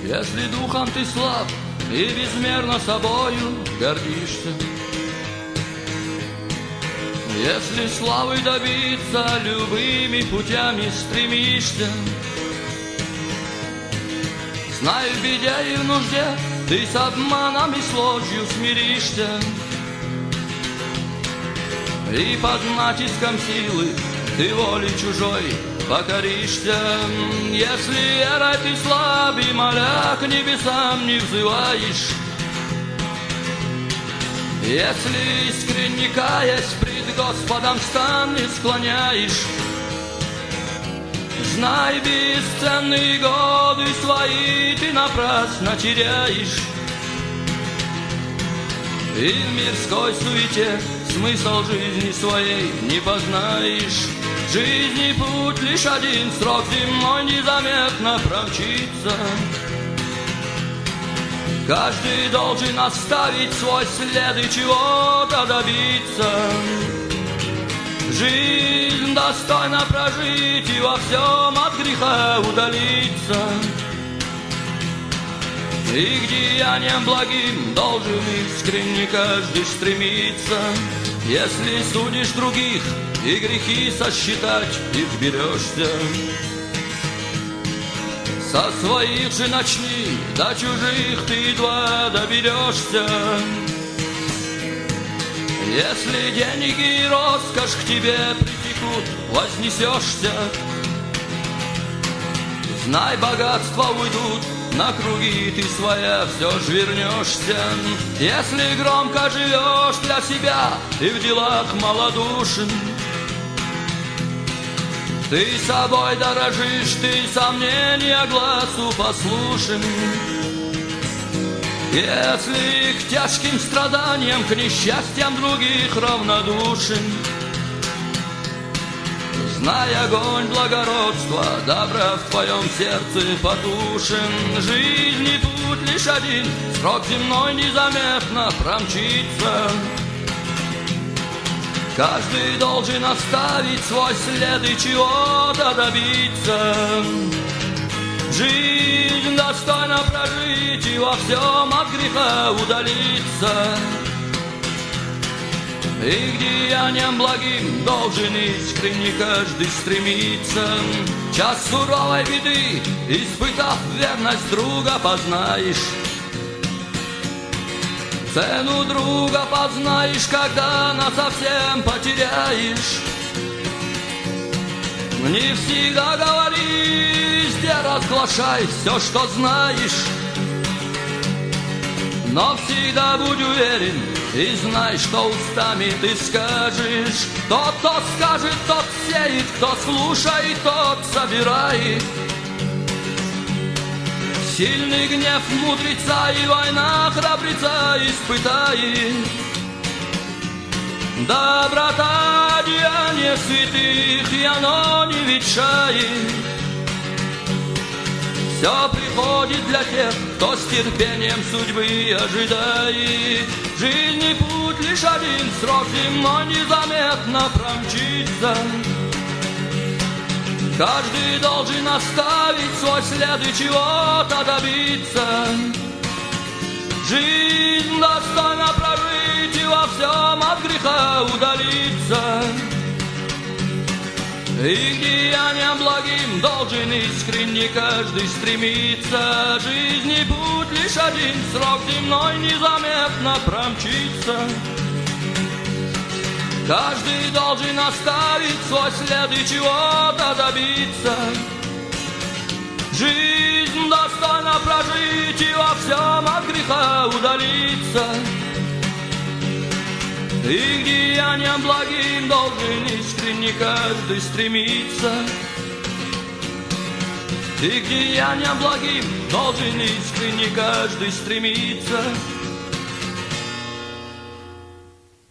Если духом ты слаб и безмерно собою гордишься, если славы добиться любыми путями стремишься, знай, в беде и в нужде ты с обманом и с ложью смиришься, и под натиском силы ты воли чужой покоришься. Если верой ты слаб и моля к небесам не взываешь, если искренне каясь пред Господом стан не склоняешь, знай, бесценные годы свои ты напрасно теряешь, и в мирской суете смысл жизни своей не познаешь. Жизни путь лишь один, срок земной незаметно промчится. Каждый должен оставить свой след и чего-то добиться. Жизнь достойно прожить и во всем от греха удалиться. И к деяниям благим должен искренне каждый стремиться. Если судишь других и грехи сосчитать их берешься, со своих же начни, до чужих ты едва доберешься. Если деньги и роскошь к тебе притекут, вознесешься, знай, богатства уйдут, на круги ты своя все ж вернешься. Если громко живешь для себя и в делах малодушен, ты собой дорожишь, ты сомнения глазу послушен. Если к тяжким страданиям, к несчастьям других равнодушен, знай, огонь благородства, добра в твоем сердце потушен. Жизни путь лишь один, срок земной незаметно промчится. Каждый должен оставить свой след и чего-то добиться. Жизнь достойно прожить и во всем от греха удалиться. И к деяниям благим должен искренне каждый стремиться. Час суровой беды, испытав верность друга, познаешь. Цену друга познаешь, когда насовсем потеряешь. Не всегда говори, везде разглашай все, что знаешь, но всегда будь уверен и знай, что устами ты скажешь. Тот, кто скажет, тот сеет, кто слушает, тот собирает. Сильный гнев мудреца и война храбреца испытает. Доброта деяния святых, и оно не ветшает. Все приходит для тех, кто с терпением судьбы ожидает. Жизни путь лишь один, срок земной незаметно промчится. Каждый должен оставить свой след и чего-то добиться. Жизнь достойно прожить и во всем от греха удалиться. И к деяниям благим должен искренне каждый стремиться. Жизни путь лишь один, срок земной незаметно промчится. Каждый должен оставить свой след и чего-то добиться. Жизнь достойно прожить и во всем от греха удалиться. И к деяниям благим должен искренне каждый стремиться. И к деяниям благим должен искренне каждый стремиться.